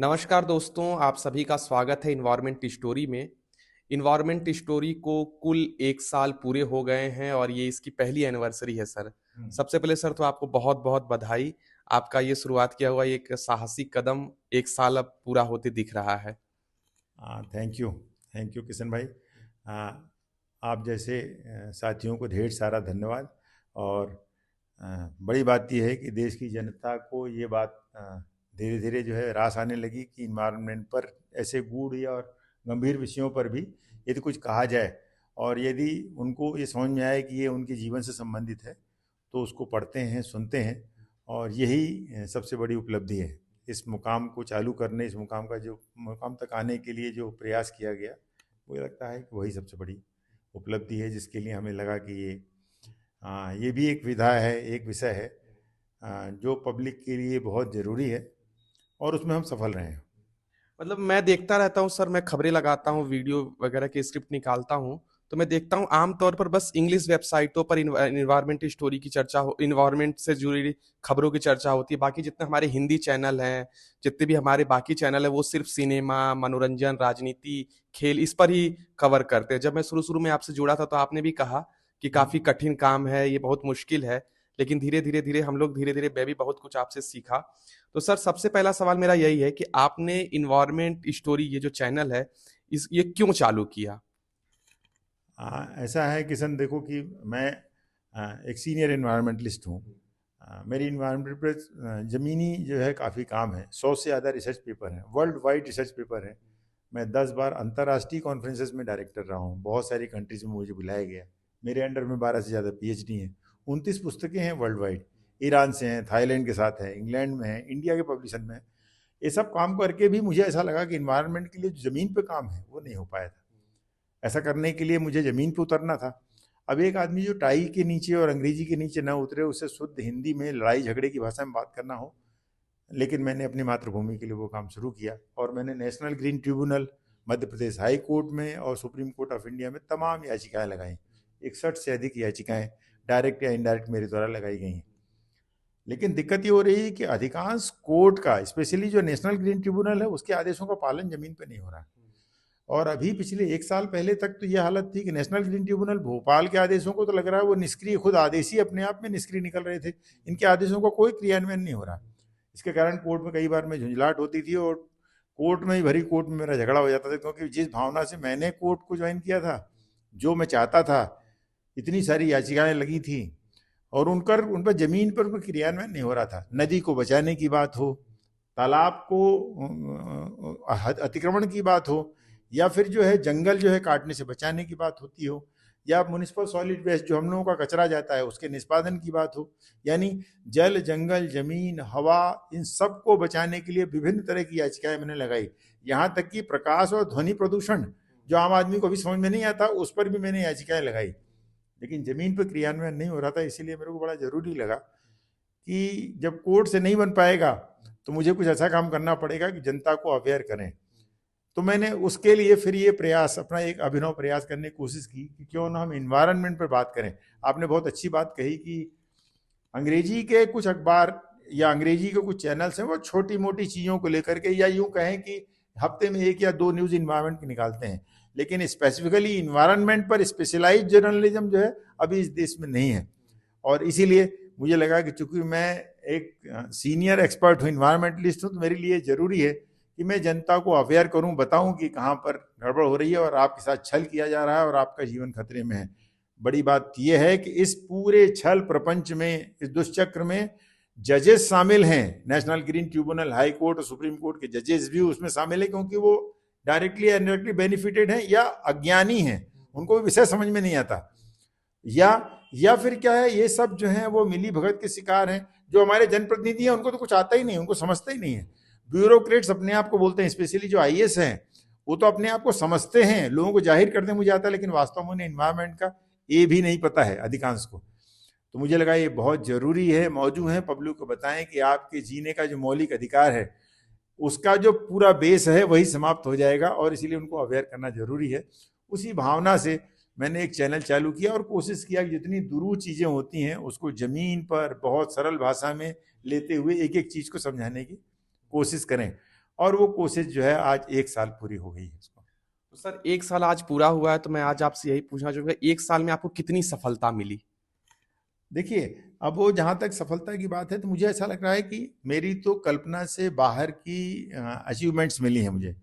नमस्कार दोस्तों, आप सभी का स्वागत है इन्वायरमेंट स्टोरी में। इन्वायरमेंट स्टोरी को कुल 1 साल पूरे हो गए हैं और ये इसकी पहली एनिवर्सरी है सर। हम्म। सबसे पहले सर तो आपको बहुत-बहुत बधाई। आपका ये शुरुआत किया हुआ एक साहसिक कदम 1 साल अब पूरा होते दिख रहा है। थैंक यू किशन भाई। आ, आप जैसे साथियों को ढेर सारा धन्यवाद। और बड़ी बात यह है कि देश की जनता को ये बात धीरे धीरे जो है रास आने लगी कि इन्वायरमेंट पर ऐसे गूढ़ या और गंभीर विषयों पर भी यदि कुछ कहा जाए और यदि उनको ये समझ में आए कि ये उनके जीवन से संबंधित है तो उसको पढ़ते हैं, सुनते हैं। और यही सबसे बड़ी उपलब्धि है। इस मुकाम को चालू करने, इस मुकाम का जो मुकाम तक आने के लिए जो प्रयास किया गया, मुझे लगता है कि वही सबसे बड़ी उपलब्धि है, जिसके लिए हमें लगा कि ये भी एक विधा है, एक विषय है जो पब्लिक के लिए बहुत ज़रूरी है और उसमें हम सफल रहे हैं। मतलब मैं देखता रहता हूँ सर, मैं खबरें लगाता हूँ, वीडियो वगैरह की स्क्रिप्ट निकालता हूँ, तो मैं देखता हूँ आम तौर पर बस इंग्लिश वेबसाइटों पर इन्वायरमेंट स्टोरी की चर्चा हो, इन्वायरमेंट से जुड़ी खबरों की चर्चा होती है। बाकी जितने हमारे हिंदी चैनल हैं, जितने भी हमारे बाकी चैनल है, वो सिर्फ सिनेमा, मनोरंजन, राजनीति, खेल इस पर ही कवर करते हैं। जब मैं शुरू शुरू में आपसे जुड़ा था तो आपने भी कहा कि काफी कठिन काम है, ये बहुत मुश्किल है, लेकिन धीरे धीरे धीरे हम लोग धीरे धीरे मैं भी बहुत कुछ आपसे सीखा। तो सर सबसे पहला सवाल मेरा यही है कि आपने इन्वायरमेंट स्टोरी ये जो चैनल है इस ये क्यों चालू किया? ऐसा है किशन, देखो कि मैं एक सीनियर इन्वायरमेंटलिस्ट हूँ। मेरी इन्वायरमेंट पर ज़मीनी जो है काफ़ी काम है। 100 से ज़्यादा रिसर्च पेपर हैं, वर्ल्ड वाइड रिसर्च पेपर हैं। मैं 10 बार अंतर्राष्ट्रीय कॉन्फ्रेंसेस में डायरेक्टर रहा हूँ, बहुत सारी कंट्रीज में मुझे बुलाया गया। मेरे अंडर में 12 से ज़्यादा पीएचडी हैं, 29 पुस्तकें हैं वर्ल्ड वाइड। ईरान से हैं, थाईलैंड के साथ है, इंग्लैंड में है, इंडिया के पब्लिशन में है। ये सब काम करके भी मुझे ऐसा लगा कि इन्वायरमेंट के लिए जो ज़मीन पे काम है वो नहीं हो पाया था। ऐसा करने के लिए मुझे ज़मीन पे उतरना था। अब एक आदमी जो टाई के नीचे और अंग्रेजी के नीचे ना उतरे, उसे शुद्ध हिंदी में लड़ाई झगड़े की भाषा में बात करना हो। लेकिन मैंने अपनी मातृभूमि के लिए वो काम शुरू किया और मैंने national green tribunal, Madhya Pradesh high court में और सुप्रीम कोर्ट ऑफ इंडिया में तमाम याचिकाएं लगाई। 61 से अधिक याचिकाएं डायरेक्ट या इनडायरेक्ट मेरे द्वारा लगाई गई हैं। लेकिन दिक्कत ये हो रही है कि अधिकांश कोर्ट का, स्पेशली जो नेशनल ग्रीन ट्रिब्यूनल है, उसके आदेशों का पालन जमीन पर नहीं हो रहा। और अभी पिछले 1 साल पहले तक तो ये हालत थी कि नेशनल ग्रीन ट्रिब्यूनल भोपाल के आदेशों को तो लग रहा है वो निष्क्रिय, खुद आदेश ही अपने आप में निष्क्रिय निकल रहे थे। इनके आदेशों का कोई क्रियान्वयन नहीं हो रहा। इसके कारण कोर्ट में कई बार में झुंझलाहट होती थी और कोर्ट में ही, भरी कोर्ट में मेरा झगड़ा हो जाता था, क्योंकि जिस भावना से मैंने कोर्ट को ज्वाइन किया था, जो मैं चाहता था, इतनी सारी याचिकाएं लगी थी और उन पर जमीन पर कोई क्रियान्वयन नहीं हो रहा था। नदी को बचाने की बात हो, तालाब को अतिक्रमण की बात हो, या फिर जो है जंगल जो है काटने से बचाने की बात होती हो, या म्युनिसिपल सॉलिड वेस्ट जो हम लोगों का कचरा जाता है उसके निष्पादन की बात हो, यानी जल, जंगल, जमीन, हवा, इन सब को बचाने के लिए विभिन्न तरह की याचिकाएं मैंने लगाई। यहाँ तक कि प्रकाश और ध्वनि प्रदूषण जो आम आदमी को भी समझ में नहीं आता, उस पर भी मैंने याचिकाएं लगाई। लेकिन जमीन पर क्रियान्वयन नहीं हो रहा था। इसीलिए मेरे को बड़ा जरूरी लगा कि जब कोर्ट से नहीं बन पाएगा तो मुझे कुछ ऐसा काम करना पड़ेगा कि जनता को अवेयर करें। तो मैंने उसके लिए फिर ये प्रयास, अपना एक अभिनव प्रयास करने की कोशिश की कि क्यों ना हम इन्वायरमेंट पर बात करें। आपने बहुत अच्छी बात कही कि अंग्रेजी के कुछ अखबार या अंग्रेजी के कुछ चैनल्स हैं, वो छोटी मोटी चीज़ों को लेकर के, या यूं कहें कि हफ्ते में 1 या 2 न्यूज़ इन्वायरमेंट की निकालते हैं। लेकिन स्पेसिफिकली इन्वायरमेंट पर स्पेशलाइज जर्नलिज्म जो है अभी इस देश में नहीं है। और इसीलिए मुझे लगा कि चूंकि मैं एक सीनियर एक्सपर्ट हूँ, इन्वायरमेंटलिस्ट हूँ, तो मेरे लिए ज़रूरी है कि मैं जनता को अवेयर करूं, बताऊं कि कहां पर गड़बड़ हो रही है और आपके साथ छल किया जा रहा है और आपका जीवन खतरे में है। बड़ी बात यह है कि इस पूरे छल प्रपंच में, इस दुष्चक्र में जजेस शामिल हैं। National green tribunal, high court और सुप्रीम कोर्ट के जजेस भी उसमें शामिल है, क्योंकि वो डायरेक्टली या इनडायरेक्टली बेनिफिटेड हैं या अज्ञानी हैं, उनको विषय समझ में नहीं आता, या फिर क्या है, ये सब जो है वो मिली भगत के शिकार हैं। जो हमारे जनप्रतिनिधि हैं उनको तो कुछ आता ही नहीं, उनको समझता ही नहीं है। ब्यूरोक्रेट्स अपने आप को बोलते हैं, स्पेशली जो आईएएस हैं, वो तो अपने आप को समझते हैं, लोगों को जाहिर करते हैं मुझे आता है, लेकिन वास्तव में उन्हें इन्वायरमेंट का ये भी नहीं पता है अधिकांश को। तो मुझे लगा ये बहुत जरूरी है, मौजू है, पब्लिक को बताएं कि आपके जीने का जो मौलिक अधिकार है उसका जो पूरा बेस है वही समाप्त हो जाएगा, और इसीलिए उनको अवेयर करना जरूरी है। उसी भावना से मैंने एक चैनल चालू किया और कोशिश किया कि जितनी दुरूह चीज़ें होती हैं उसको ज़मीन पर बहुत सरल भाषा में लेते हुए एक एक चीज़ को समझाने की कोशिश करें। और वो कोशिश जो है आज 1 साल पूरी हो गई है उसको। तो सर 1 साल आज पूरा हुआ है, तो मैं आज आपसे यही पूछना चाहूंगा, 1 साल में आपको कितनी सफलता मिली? देखिए, अब वो जहाँ तक सफलता की बात है तो मुझे ऐसा लग रहा है कि मेरी तो कल्पना से बाहर की अचीवमेंट्स मिली हैं मुझे।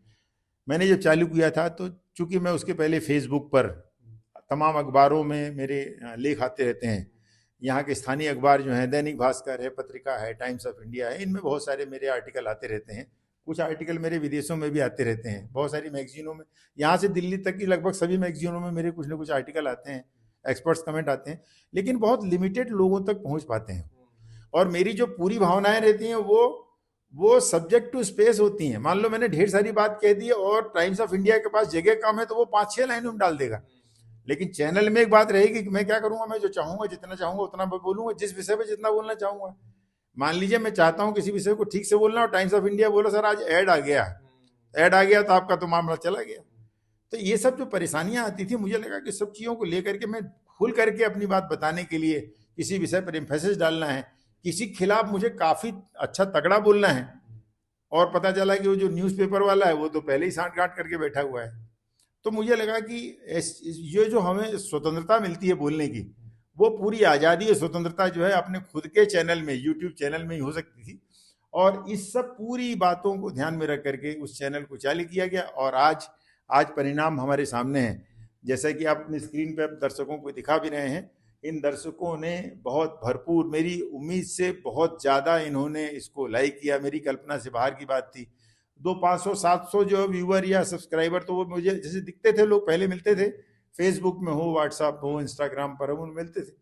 मैंने जब चालू किया था तो चूंकि मैं उसके पहले फेसबुक पर तमाम अखबारों में मेरे लेख आते रहते हैं। यहाँ के स्थानीय अखबार जो हैं, दैनिक भास्कर है, पत्रिका है, टाइम्स ऑफ इंडिया है, इनमें बहुत सारे मेरे आर्टिकल आते रहते हैं। कुछ आर्टिकल मेरे विदेशों में भी आते रहते हैं, बहुत सारी मैगजीनों में, यहाँ से दिल्ली तक की लगभग सभी मैगजीनों में मेरे कुछ ना कुछ आर्टिकल आते हैं, एक्सपर्ट्स कमेंट आते हैं, लेकिन बहुत लिमिटेड लोगों तक पहुँच पाते हैं। और मेरी जो पूरी भावनाएं रहती हैं वो सब्जेक्ट टू स्पेस होती हैं। मान लो मैंने ढेर सारी बात कह दी और टाइम्स ऑफ इंडिया के पास जगह कम है तो वो 5-6 लाइनों में डाल देगा, लेकिन चैनल में एक बात रहेगी कि मैं क्या करूंगा, मैं जो चाहूंगा जितना चाहूंगा उतना बोलूंगा, जिस विषय पे जितना बोलना चाहूंगा। मान लीजिए मैं चाहता हूं किसी विषय को ठीक से बोलना और टाइम्स ऑफ इंडिया बोलो सर आज ऐड आ गया, ऐड आ गया तो आपका तो मामला चला गया। तो ये सब जो परेशानियां आती थी, मुझे लगा कि सब चीज़ों को लेकर के मैं खुल करके अपनी बात बताने के लिए किसी विषय पर एम्फेसिस डालना है, किसी के खिलाफ मुझे काफ़ी अच्छा तगड़ा बोलना है, और पता चला कि वो जो न्यूज़पेपर वाला है वो तो पहले ही सांठ गांठ करके बैठा हुआ है। तो मुझे लगा कि ये जो हमें स्वतंत्रता मिलती है बोलने की, वो पूरी आज़ादी और स्वतंत्रता जो है अपने खुद के चैनल में, यूट्यूब चैनल में ही हो सकती थी। और इस सब पूरी बातों को ध्यान में रख करके उस चैनल को चालू किया गया और आज आज परिणाम हमारे सामने हैं। जैसा कि आप अपनी स्क्रीन पर दर्शकों को दिखा भी रहे हैं, इन दर्शकों ने बहुत भरपूर, मेरी उम्मीद से बहुत ज़्यादा इन्होंने इसको लाइक किया। मेरी कल्पना से बाहर की बात थी। 500-700 जो व्यूअर या सब्सक्राइबर तो वो मुझे जैसे दिखते थे, लोग पहले मिलते थे फेसबुक में हो, व्हाट्सएप हो, इंस्टाग्राम पर हो, मिलते थे।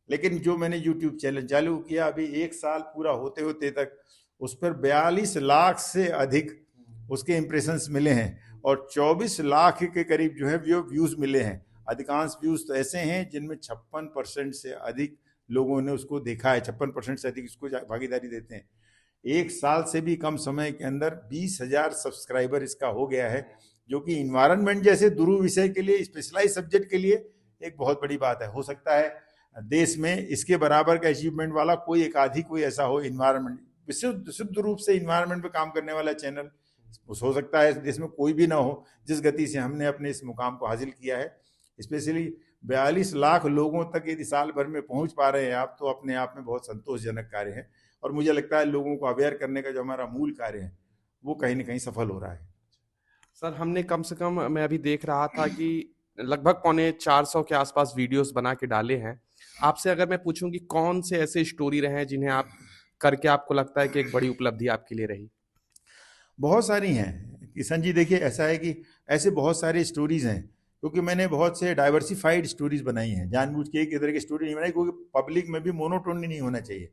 लेकिन जो मैंने यूट्यूब चैनल चालू किया अभी 1 साल पूरा होते होते तक उस पर 42 लाख से अधिक उसके इम्प्रेशंस मिले हैं और 24 लाख के करीब जो है व्यूज मिले हैं। अधिकांश व्यूज तो ऐसे हैं जिनमें 56% से अधिक लोगों ने उसको देखा है, 56% से अधिक उसको भागीदारी देते हैं। 1 साल से भी कम समय के अंदर 20,000 सब्सक्राइबर इसका हो गया है, जो कि इन्वायरमेंट जैसे दुरूह विषय के लिए, स्पेशलाइज सब्जेक्ट के लिए एक बहुत बड़ी बात है। हो सकता है देश में इसके बराबर का अचीवमेंट वाला कोई एक आधी कोई ऐसा हो, इन्वायरमेंट विशुद्ध रूप से इन्वायरमेंट पे काम करने वाला चैनल हो सकता है देश में कोई भी ना हो, जिस गति से हमने अपने इस मुकाम को हासिल किया है। स्पेशली 42 लाख लोगों तक यदि साल भर में पहुंच पा रहे हैं आप, तो अपने आप में बहुत संतोषजनक कार्य है। और मुझे लगता है लोगों को अवेयर करने का जो हमारा मूल कार्य है वो कहीं ना कहीं सफल हो रहा है। सर हमने कम से कम, मैं अभी देख रहा था कि लगभग 350 के आसपास वीडियोस बना के डाले हैं। आपसे अगर मैं पूछूं कि कौन से ऐसे स्टोरी रहे हैं जिन्हें आप करके आपको लगता है कि एक बड़ी उपलब्धि आपके लिए रही? बहुत सारी हैं किशन जी। देखिए ऐसा है कि ऐसे बहुत सारे स्टोरीज हैं, क्योंकि मैंने बहुत से डाइवर्सिफाइड स्टोरीज बनाई हैं। जानबूझ के एक तरह की स्टोरी नहीं बनाई, क्योंकि पब्लिक में भी मोनोटोनी नहीं होना चाहिए।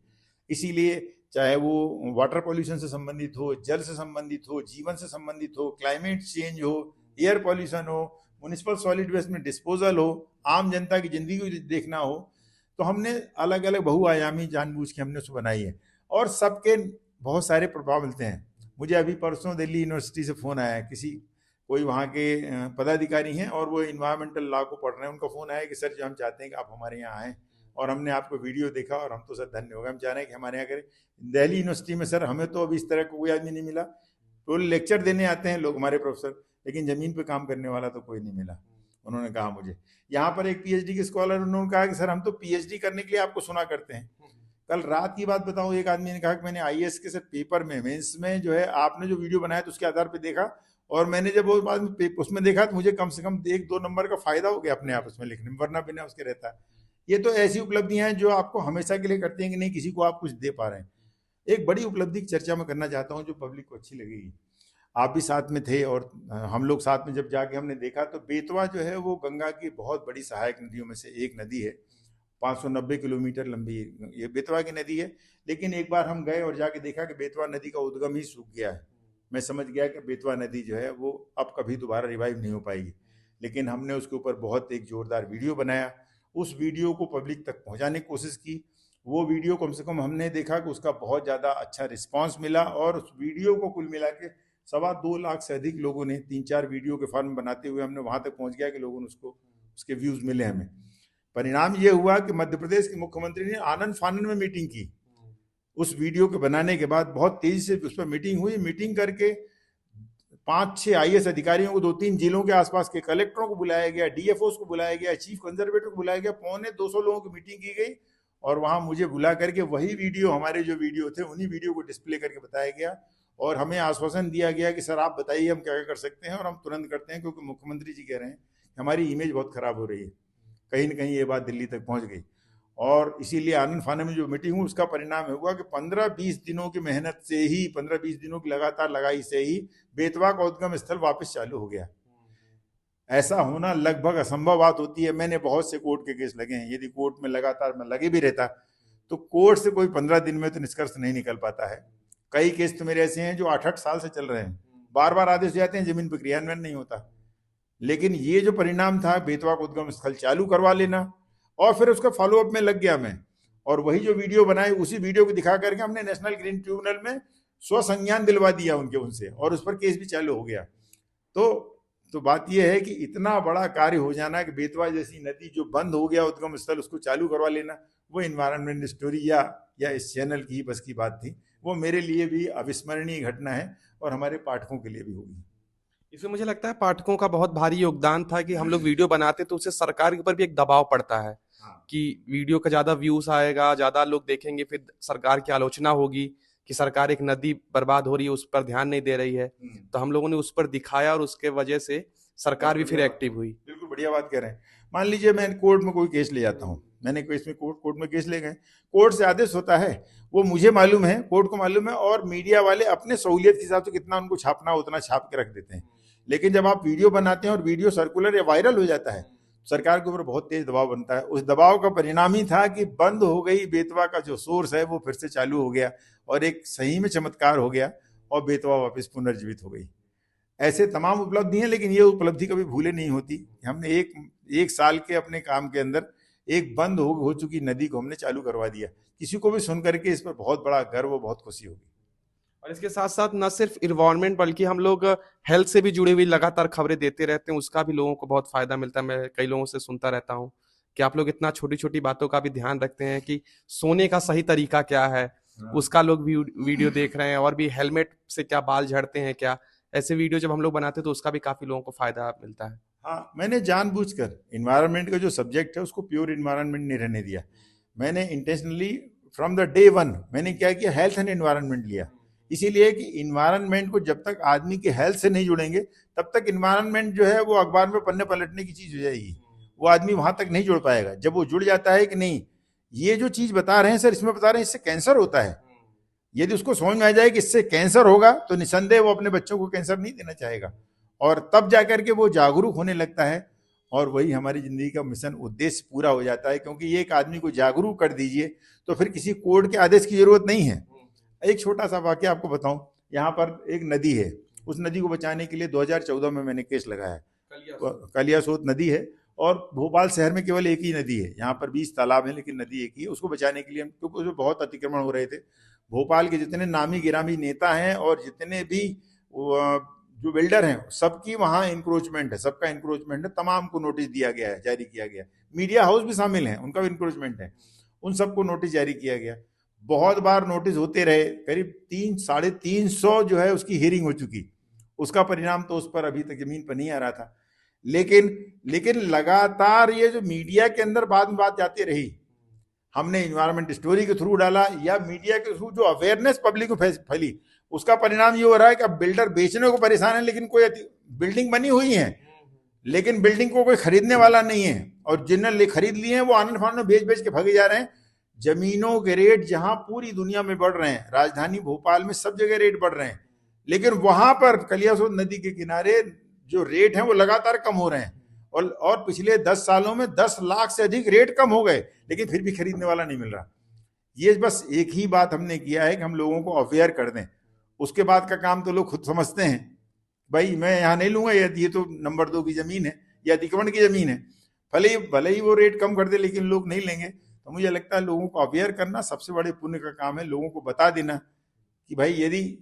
इसीलिए चाहे वो वाटर पॉल्यूशन से संबंधित हो, जल से संबंधित हो, जीवन से संबंधित हो, क्लाइमेट चेंज हो, एयर पॉल्यूशन हो, म्यूनिसिपल सॉलिड वेस्ट में डिस्पोजल हो, आम जनता की जिंदगी को देखना हो, तो हमने अलग अलग बहुआयामी जानबूझ के हमने उसको बनाई है। और सबके बहुत सारे प्रभाव मिलते हैं। मुझे अभी परसों दिल्ली यूनिवर्सिटी से फ़ोन आया, किसी कोई वहाँ के पदाधिकारी हैं और वो इन्वायरमेंटल लॉ को पढ़ रहे हैं। उनका फ़ोन आया कि सर जो हम चाहते हैं कि आप हमारे यहाँ आएँ, और हमने आपको वीडियो देखा और हम तो सर धन्य हो गए, हम चाह रहे हैं कि हमारे यहाँ करें। दिल्ली यूनिवर्सिटी में सर हमें तो अभी इस तरह का कोई आदमी नहीं मिला। तो लेक्चर देने आते हैं लोग हमारे प्रोफेसर, लेकिन ज़मीन पर काम करने वाला तो कोई नहीं मिला। उन्होंने कहा मुझे, यहाँ पर एक पीएचडी के स्कॉलर, उन्होंने कहा कि सर हम तो पीएचडी करने के लिए आपको सुना करते हैं। कल रात की बात बताऊं, एक आदमी ने कहा कि मैंने आईएएस के सर पेपर में, मेंस में जो है आपने जो वीडियो बनाया तो उसके आधार पे देखा, और मैंने जब वो बाद में उसमें देखा तो मुझे कम से कम 1-2 नंबर का फायदा हो गया अपने आप उसमें लिखने में, वरना बिना उसके रहता। ये तो ऐसी उपलब्धियां हैं जो आपको हमेशा के लिए करती हैं कि नहीं किसी को आप कुछ दे पा रहे हैं। एक बड़ी उपलब्धि की चर्चा मैं करना चाहता हूँ जो पब्लिक को अच्छी लगेगी। आप भी साथ में थे और हम लोग साथ में जब जाके हमने देखा तो बेतवा जो है वो गंगा की बहुत बड़ी सहायक नदियों में से एक नदी है। 590 किलोमीटर लंबी ये बेतवा की नदी है। लेकिन एक बार हम गए और जाके देखा कि बेतवा नदी का उद्गम ही सूख गया है। मैं समझ गया कि बेतवा नदी जो है वो अब कभी दोबारा रिवाइव नहीं हो पाएगी। लेकिन हमने उसके ऊपर बहुत एक जोरदार वीडियो बनाया, उस वीडियो को पब्लिक तक पहुंचाने की कोशिश की। वो वीडियो कम से कम हमने देखा कि उसका बहुत ज़्यादा अच्छा रिस्पांस मिला, और उस वीडियो को कुल मिला के 2.25 लाख से अधिक लोगों ने 3-4 वीडियो के फॉर्म बनाते हुए हमने वहाँ तक पहुँच गया कि लोगों ने उसको, उसके व्यूज़ मिले हमें। परिणाम ये हुआ कि मध्य प्रदेश के मुख्यमंत्री ने आनंद फानन में मीटिंग की। उस वीडियो के बनाने के बाद बहुत तेजी से उस पर मीटिंग हुई। मीटिंग करके 5-6 आईएएस अधिकारियों को, 2-3 जिलों के आसपास के कलेक्टरों को बुलाया गया, डीएफओस को बुलाया गया, चीफ कंजर्वेटर को बुलाया गया, 250 लोगों की मीटिंग की गई और वहां मुझे बुला करके वही वीडियो, हमारे जो वीडियो थे उन्हीं वीडियो को डिस्प्ले करके बताया गया और हमें आश्वासन दिया गया कि सर आप बताइए हम क्या क्या कर सकते हैं और हम तुरंत करते हैं, क्योंकि मुख्यमंत्री जी कह रहे हैं कि हमारी इमेज बहुत खराब हो रही है। कहीं ना कहीं ये बात दिल्ली तक पहुंच गई और इसीलिए आनंद फानन में जो मीटिंग हुई उसका परिणाम हुआ कि 15-20 दिनों की मेहनत से ही, 15-20 दिनों की लगातार लगाई से ही बेतवा का उद्गम स्थल वापस चालू हो गया। ऐसा होना लगभग असंभव बात होती है। मैंने बहुत से कोर्ट के केस लगे हैं, यदि कोर्ट में लगातार मैं लगे भी रहता तो कोर्ट से कोई 15 दिन में तो निष्कर्ष नहीं निकल पाता है। कई केस तो मेरे ऐसे हैं जो 8-8 साल से चल रहे हैं, बार बार आदेश जाते हैं, जमीन पर क्रियान्वयन नहीं होता। लेकिन ये जो परिणाम था, बेतवा का उद्गम स्थल चालू करवा लेना और फिर उसका फॉलोअप में लग गया मैं, और वही जो वीडियो बनाई उसी वीडियो को दिखा करके हमने नेशनल ग्रीन ट्रिब्यूनल में स्वसंज्ञान दिलवा दिया उनसे और उस पर केस भी चालू हो गया। तो बात यह है कि इतना बड़ा कार्य हो जाना कि बेतवा जैसी नदी जो बंद हो गया उद्गम स्थल, उसको चालू करवा लेना, वो इन्वायरमेंट स्टोरी या इस चैनल की बस की बात थी। वो मेरे लिए भी अविस्मरणीय घटना है और हमारे पाठकों के लिए भी होगी। इसमें मुझे लगता है पाठकों का बहुत भारी योगदान था कि हम लोग वीडियो बनाते तो उससे सरकार के ऊपर भी एक दबाव पड़ता है कि वीडियो का ज्यादा व्यूज आएगा, ज्यादा लोग देखेंगे, फिर सरकार की आलोचना होगी कि सरकार एक नदी बर्बाद हो रही है उस पर ध्यान नहीं दे रही है। तो हम लोगों ने उस पर दिखाया और उसके वजह से सरकार भी फिर एक्टिव हुई। बिल्कुल बढ़िया बात कह रहे हैं। मान लीजिए मैं कोर्ट में कोई केस ले जाता हूँ, मैंने केस में कोर्ट में केस ले गए, कोर्ट से आदेश होता है, वो मुझे मालूम है, कोर्ट को मालूम है, और मीडिया वाले अपने सहूलियत के हिसाब से कितना उनको छापना उतना छाप के रख देते हैं। लेकिन जब आप वीडियो बनाते हैं और वीडियो सर्कुलर या वायरल हो जाता है, सरकार के ऊपर बहुत तेज दबाव बनता है। उस दबाव का परिणाम ही था कि बंद हो गई बेतवा का जो सोर्स है वो फिर से चालू हो गया और एक सही में चमत्कार हो गया और बेतवा वापस पुनर्जीवित हो गई। ऐसे तमाम उपलब्धि हैं, लेकिन ये उपलब्धि कभी भूले नहीं होती। हमने एक साल के अपने काम के अंदर एक बंद हो चुकी नदी को हमने चालू करवा दिया। किसी को भी सुन करके इस पर बहुत बड़ा गर्व और बहुत खुशी होगी। और इसके साथ साथ न सिर्फ इन्वायरमेंट बल्कि हम लोग हेल्थ से भी जुड़ी हुई लगातार खबरें देते रहते हैं, उसका भी लोगों को बहुत फायदा मिलता है। मैं कई लोगों से सुनता रहता हूँ कि आप लोग इतना छोटी छोटी बातों का भी ध्यान रखते हैं कि सोने का सही तरीका क्या है, उसका लोग वीडियो देख रहे हैं, और भी हेलमेट से क्या बाल झड़ते हैं क्या, ऐसे वीडियो जब हम लोग बनाते हैं तो उसका भी काफी लोगों को फायदा मिलता है। हाँ, मैंने जानबूझकर इन्वायरमेंट का जो सब्जेक्ट है उसको प्योर इन्वायरमेंट नहीं रहने दिया। मैंने intentionally from the day one मैंने क्या किया, हेल्थ एंड इन्वायरमेंट लिया। इसीलिए कि इन्वायरमेंट को जब तक आदमी के हेल्थ से नहीं जुड़ेंगे तब तक इन्वायरमेंट जो है वो अखबार में पन्ने पलटने की चीज हो जाएगी, वो आदमी वहां तक नहीं जुड़ पाएगा। जब वो जुड़ जाता है कि नहीं ये जो चीज बता रहे हैं सर, इसमें बता रहे हैं इससे कैंसर होता है, यदि उसको समझ में आ जाए कि इससे कैंसर होगा तो निसंदेह वो अपने बच्चों को कैंसर नहीं देना चाहेगा, और तब जाकर के वो जागरूक होने लगता है। और वही हमारी जिंदगी का मिशन उद्देश्य पूरा हो जाता है, क्योंकि ये एक आदमी को जागरूक कर दीजिए तो फिर किसी कोर्ट के आदेश की जरूरत नहीं है। एक छोटा सा वाक्य आपको बताऊं, यहाँ पर एक नदी है, उस नदी को बचाने के लिए 2014 में मैंने केस लगाया। कालियासोत नदी है और भोपाल शहर में केवल एक ही नदी है, यहाँ पर 20 तालाब है लेकिन नदी एक ही है। उसको बचाने के लिए हम, क्योंकि उसमें बहुत अतिक्रमण हो रहे थे, भोपाल के जितने नामी गिरामी नेता हैं और जितने भी जो बिल्डर हैं सबकी वहाँ इंक्रोचमेंट है, सबका इंक्रोचमेंट है, तमाम को नोटिस दिया गया है, जारी किया गया। मीडिया हाउस भी शामिल है, उनका भी इंक्रोचमेंट है, उन सबको नोटिस जारी किया गया। बहुत बार नोटिस होते रहे, करीब 300-350 जो है उसकी हियरिंग हो चुकी, उसका परिणाम तो उस पर अभी तक जमीन पर नहीं आ रहा था। लेकिन लगातार ये जो मीडिया के अंदर बाद में बात जाती रही, हमने इन्वायरमेंट स्टोरी के थ्रू डाला या मीडिया के थ्रू जो अवेयरनेस पब्लिक में फैली, उसका परिणाम ये हो रहा है कि अब बिल्डर बेचने को परेशान है, लेकिन कोई बिल्डिंग बनी हुई है लेकिन बिल्डिंग को कोई खरीदने वाला नहीं है, और जिन्होंने खरीद लिए हैं वो आनंद फानंद बेच बेच के भागे जा रहे हैं। जमीनों के रेट जहां पूरी दुनिया में बढ़ रहे हैं, राजधानी भोपाल में सब जगह रेट बढ़ रहे हैं, लेकिन वहां पर कलियासोत नदी के किनारे जो रेट हैं वो लगातार कम हो रहे हैं। और पिछले 10 सालों में 10 लाख से अधिक रेट कम हो गए, लेकिन फिर भी खरीदने वाला नहीं मिल रहा। ये बस एक ही बात हमने किया है कि हम लोगों को अवेयर कर दें, उसके बाद का काम तो लोग खुद समझते हैं। भाई मैं यहाँ नहीं लूंगा, ये तो नंबर 2 की जमीन है या अतिक्रमण की जमीन है, भले ही वो रेट कम कर दे लेकिन लोग नहीं लेंगे। तो मुझे लगता है लोगों को अवेयर करना सबसे बड़े पुण्य का काम है, लोगों को बता देना कि भाई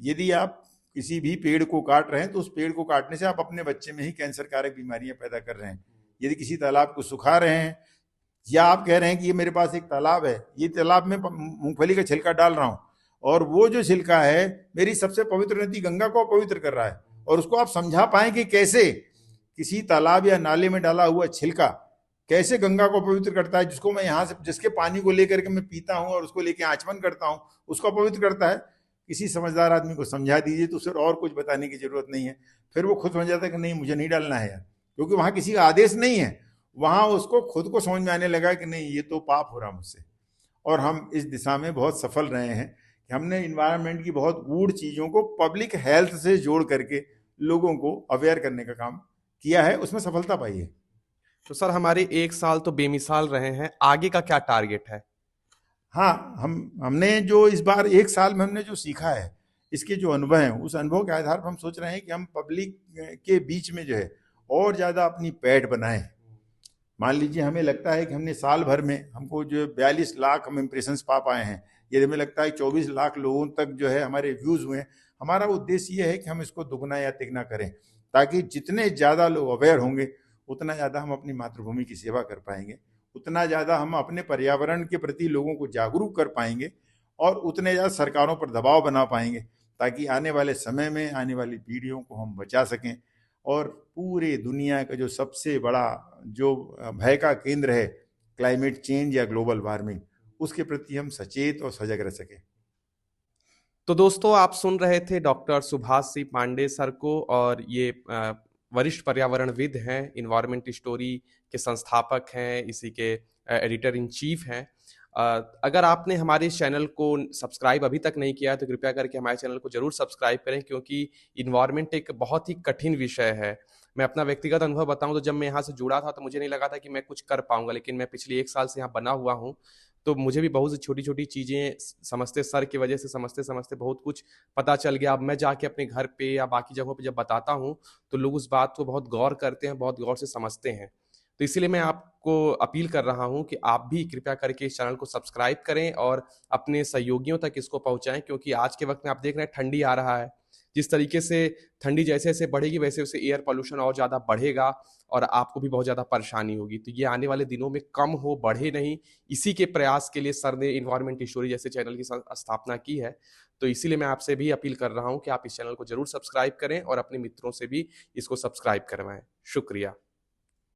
यदि आप किसी भी पेड़ को काट रहे हैं तो उस पेड़ को काटने से आप अपने बच्चे में ही कैंसर कारक बीमारियां पैदा कर रहे हैं। यदि किसी तालाब को सुखा रहे हैं या आप कह रहे हैं कि ये मेरे पास एक तालाब है, ये तालाब में मूंगफली का छिलका डाल रहा हूं और वो जो छिलका है मेरी सबसे पवित्र नदी गंगा को पवित्र कर रहा है, और उसको आप समझा पाएं कि कैसे किसी तालाब या नाले में डाला हुआ छिलका कैसे गंगा को पवित्र करता है, जिसको मैं यहाँ से जिसके पानी को लेकर के मैं पीता हूँ और उसको लेके आचमन करता हूँ, उसको पवित्र करता है। किसी समझदार आदमी को समझा दीजिए तो उसे और कुछ बताने की जरूरत नहीं है, फिर वो खुद समझ जाता है कि नहीं मुझे नहीं डालना है यार, क्योंकि वहां किसी का आदेश नहीं है, वहां उसको खुद को समझ में आने लगा कि नहीं ये तो पाप हो रहा मुझसे। और हम इस दिशा में बहुत सफल रहे हैं कि हमने इन्वायरमेंट की बहुत गूढ़ चीजों को पब्लिक हेल्थ से जोड़ करके लोगों को अवेयर करने का काम किया है, उसमें सफलता पाई है। तो सर हमारे 1 साल तो बेमिसाल रहे हैं, आगे का क्या टारगेट है? हाँ, हमने जो इस बार 1 साल में हमने जो सीखा है, इसके जो अनुभव हैं, उस अनुभव के आधार पर हम सोच रहे हैं कि हम पब्लिक के बीच में जो है और ज़्यादा अपनी पैठ बनाएं। मान लीजिए हमें लगता है कि हमने साल भर में हमको जो 42 लाख हम इम्प्रेशंस पा पाए हैं, यदि हमें लगता है 24 लाख लोगों तक जो है हमारे व्यूज़ हुए हैं, हमारा उद्देश्य ये है कि हम इसको दुगना या तिगना करें, ताकि जितने ज़्यादा लोग अवेयर होंगे उतना ज़्यादा हम अपनी मातृभूमि की सेवा कर पाएंगे, उतना ज़्यादा हम अपने पर्यावरण के प्रति लोगों को जागरूक कर पाएंगे और उतने ज़्यादा सरकारों पर दबाव बना पाएंगे, ताकि आने वाले समय में आने वाली पीढ़ियों को हम बचा सकें और पूरे दुनिया का जो सबसे बड़ा जो भय का केंद्र है क्लाइमेट चेंज या ग्लोबल वार्मिंग, उसके प्रति हम सचेत और सजग रह सकें। तो दोस्तों आप सुन रहे थे डॉक्टर सुभाष सिंह पांडे सर को, और ये वरिष्ठ पर्यावरणविद हैं, इन्वायरमेंट स्टोरी के संस्थापक हैं, इसी के एडिटर इन चीफ हैं। अगर आपने हमारे इस चैनल को सब्सक्राइब अभी तक नहीं किया है तो कृपया करके हमारे चैनल को जरूर सब्सक्राइब करें, क्योंकि इन्वायरमेंट एक बहुत ही कठिन विषय है। मैं अपना व्यक्तिगत अनुभव बताऊं तो जब मैं यहाँ से जुड़ा था तो मुझे नहीं लगा था कि मैं कुछ कर पाऊंगा, लेकिन मैं पिछले 1 साल से यहाँ बना हुआ हूँ, तो मुझे भी बहुत सी छोटी छोटी चीजें समझते सर की वजह से समझते समझते बहुत कुछ पता चल गया। अब मैं जाके अपने घर पे या बाकी जगहों पे जब बताता हूँ तो लोग उस बात को बहुत गौर करते हैं, बहुत गौर से समझते हैं। तो इसीलिए मैं आपको अपील कर रहा हूं कि आप भी कृपया करके इस चैनल को सब्सक्राइब करें और अपने सहयोगियों तक इसको पहुंचाएं, क्योंकि आज के वक्त में आप देख रहे हैं ठंडी आ रहा है। जिस तरीके से ठंडी जैसे जैसे बढ़ेगी वैसे वैसे एयर पोल्यूशन और ज़्यादा बढ़ेगा और आपको भी बहुत ज़्यादा परेशानी होगी। तो ये आने वाले दिनों में कम हो, बढ़े नहीं, इसी के प्रयास के लिए सर ने इन्वायरमेंट स्टोरी जैसे चैनल की स्थापना की है। तो इसीलिए मैं आपसे भी अपील कर रहा हूँ कि आप इस चैनल को जरूर सब्सक्राइब करें और अपने मित्रों से भी इसको सब्सक्राइब करवाएं। शुक्रिया।